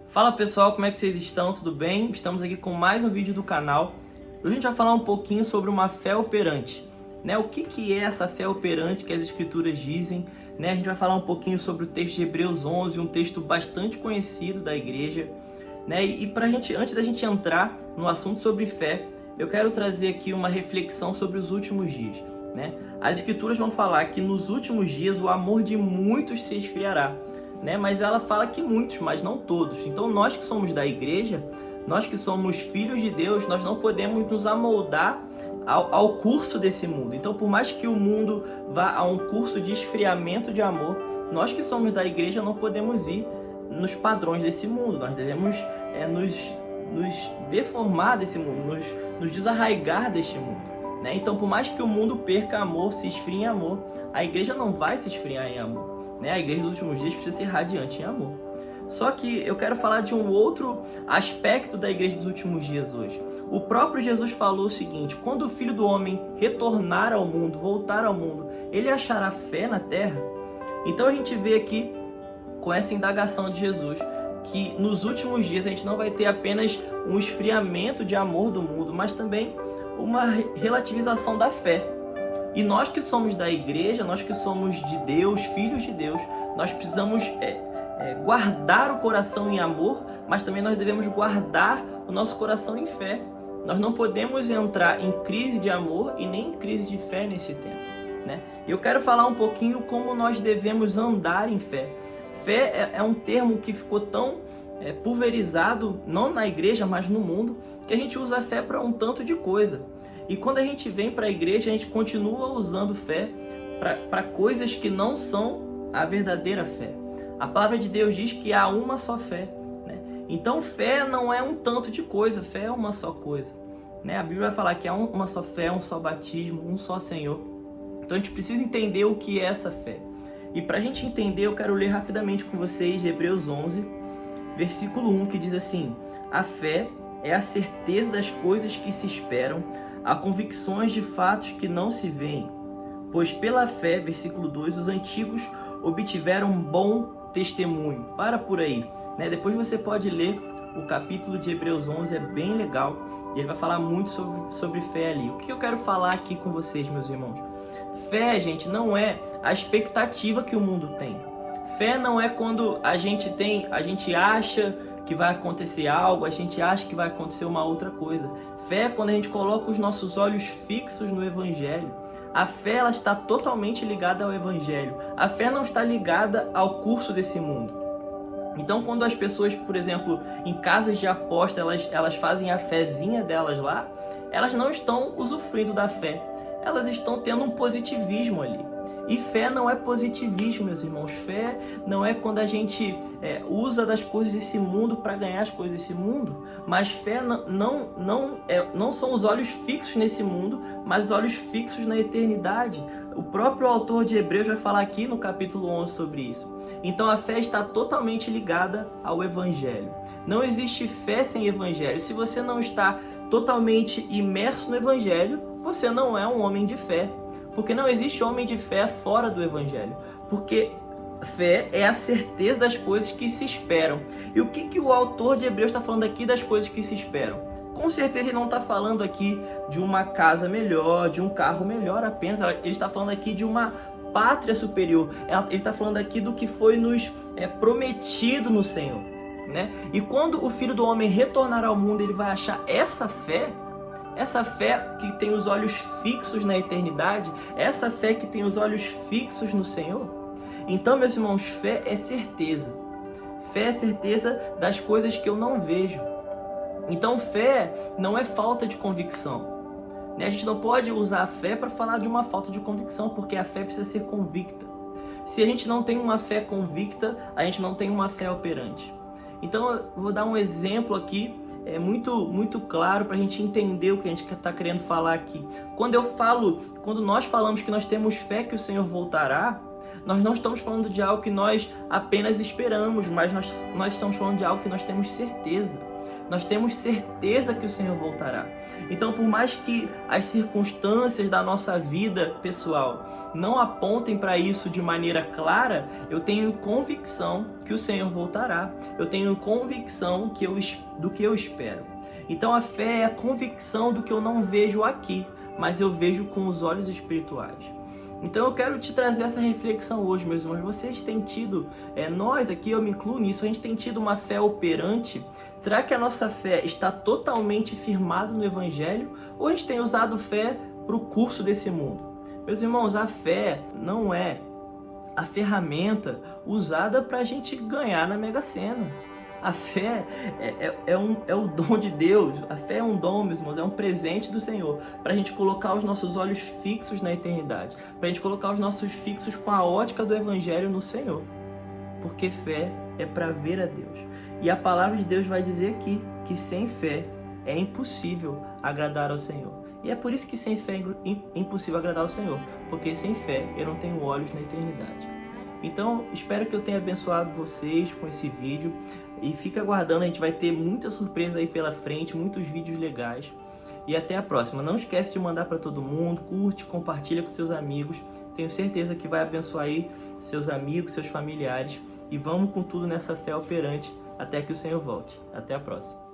Fala pessoal, como é que vocês estão? Tudo bem? Estamos aqui com mais um vídeo do canal. Hoje a gente vai falar um pouquinho sobre uma fé operante. O que é essa fé operante que as escrituras dizem? A gente vai falar um pouquinho sobre o texto de Hebreus 11, um texto bastante conhecido da igreja. E antes da gente entrar no assunto sobre fé, eu quero trazer aqui uma reflexão sobre os últimos dias. As escrituras vão falar que nos últimos dias o amor de muitos se esfriará. Mas ela fala que muitos, mas não todos. Então nós que somos da igreja, nós que somos filhos de Deus, nós não podemos nos amoldar ao curso desse mundo. Então por mais que o mundo vá a um curso de esfriamento de amor, nós que somos da igreja não podemos ir nos padrões desse mundo. Nós devemos nos deformar desse mundo, nos desarraigar deste mundo. Então por mais que o mundo perca amor, se esfrie em amor, a igreja não vai se esfriar em amor. A igreja dos últimos dias precisa ser radiante em amor. Só que eu quero falar de um outro aspecto da igreja dos últimos dias hoje. O próprio Jesus falou o seguinte: quando o Filho do Homem retornar ao mundo, voltar ao mundo, ele achará fé na terra? Então a gente vê aqui, com essa indagação de Jesus, que nos últimos dias a gente não vai ter apenas um esfriamento de amor do mundo, mas também uma relativização da fé. E nós que somos da igreja, nós que somos de Deus, filhos de Deus, nós precisamos guardar o coração em amor, mas também nós devemos guardar o nosso coração em fé. Nós não podemos entrar em crise de amor e nem em crise de fé nesse tempo. Eu quero falar um pouquinho como nós devemos andar em fé. Fé é um termo que ficou tão pulverizado, não na igreja, mas no mundo, que a gente usa a fé para um tanto de coisa. E quando a gente vem para a igreja, a gente continua usando fé para coisas que não são a verdadeira fé. A palavra de Deus diz que há uma só fé. Então fé não é um tanto de coisa, fé é uma só coisa. A Bíblia vai falar que há uma só fé, um só batismo, um só Senhor. Então a gente precisa entender o que é essa fé. E para a gente entender, eu quero ler rapidamente com vocês Hebreus 11, versículo 1, que diz assim: a fé é a certeza das coisas que se esperam, a convicções de fatos que não se veem. Pois pela fé, versículo 2, os antigos obtiveram um bom testemunho. Para por aí. Depois você pode ler o capítulo de Hebreus 11, é bem legal. E ele vai falar muito sobre fé ali. O que eu quero falar aqui com vocês, meus irmãos? Fé, gente, não é a expectativa que o mundo tem. Fé não é quando a gente acha que vai acontecer algo, a gente acha que vai acontecer uma outra coisa. Fé é quando a gente coloca os nossos olhos fixos no Evangelho. A fé, ela está totalmente ligada ao Evangelho. A fé não está ligada ao curso desse mundo. Então, quando as pessoas, por exemplo, em casas de aposta, elas fazem a fezinha delas lá, elas não estão usufruindo da fé. Elas estão tendo um positivismo ali. E fé não é positivismo, meus irmãos. Fé não é quando a gente usa das coisas desse mundo para ganhar as coisas desse mundo. Mas fé não são os olhos fixos nesse mundo, mas os olhos fixos na eternidade. O próprio autor de Hebreus vai falar aqui no capítulo 11 sobre isso. Então a fé está totalmente ligada ao Evangelho. Não existe fé sem Evangelho. Se você não está totalmente imerso no Evangelho, você não é um homem de fé. Porque não existe homem de fé fora do Evangelho. Porque fé é a certeza das coisas que se esperam. E o que o autor de Hebreus está falando aqui das coisas que se esperam? Com certeza ele não está falando aqui de uma casa melhor, de um carro melhor apenas. Ele está falando aqui de uma pátria superior. Ele está falando aqui do que foi nos prometido no Senhor. E quando o Filho do Homem retornar ao mundo, ele vai achar essa fé que tem os olhos fixos na eternidade, essa fé que tem os olhos fixos no Senhor. Então, meus irmãos, fé é certeza. Fé é certeza das coisas que eu não vejo. Então, fé não é falta de convicção. A gente não pode usar a fé para falar de uma falta de convicção, porque a fé precisa ser convicta. Se a gente não tem uma fé convicta, a gente não tem uma fé operante. Então, eu vou dar um exemplo aqui, muito claro para a gente entender o que a gente está querendo falar aqui. Quando nós falamos que nós temos fé que o Senhor voltará, nós não estamos falando de algo que nós apenas esperamos, mas nós estamos falando de algo que nós temos certeza. nós temos certeza que o Senhor voltará. Então, por mais que as circunstâncias da nossa vida pessoal não apontem para isso de maneira clara, eu tenho convicção que o Senhor voltará. Eu tenho convicção do que eu espero. Então, a fé é a convicção do que eu não vejo aqui, mas eu vejo com os olhos espirituais. Então eu quero te trazer essa reflexão hoje, meus irmãos. Vocês têm tido, nós aqui, eu me incluo nisso, a gente tem tido uma fé operante? Será que a nossa fé está totalmente firmada no Evangelho? Ou a gente tem usado fé para o curso desse mundo? Meus irmãos, a fé não é a ferramenta usada para a gente ganhar na Mega Sena. A fé é o dom de Deus. A fé é um dom, meus irmãos, é um presente do Senhor, para a gente colocar os nossos olhos fixos na eternidade, para a gente colocar os nossos fixos com a ótica do Evangelho no Senhor. Porque fé é para ver a Deus. E a palavra de Deus vai dizer aqui que sem fé é impossível agradar ao Senhor. E é por isso que sem fé é impossível agradar ao Senhor, porque sem fé eu não tenho olhos na eternidade. Então, espero que eu tenha abençoado vocês com esse vídeo. E fica aguardando, a gente vai ter muita surpresa aí pela frente, muitos vídeos legais. E até a próxima. Não esquece de mandar para todo mundo, curte, compartilha com seus amigos. Tenho certeza que vai abençoar aí seus amigos, seus familiares. E vamos com tudo nessa fé operante até que o Senhor volte. Até a próxima.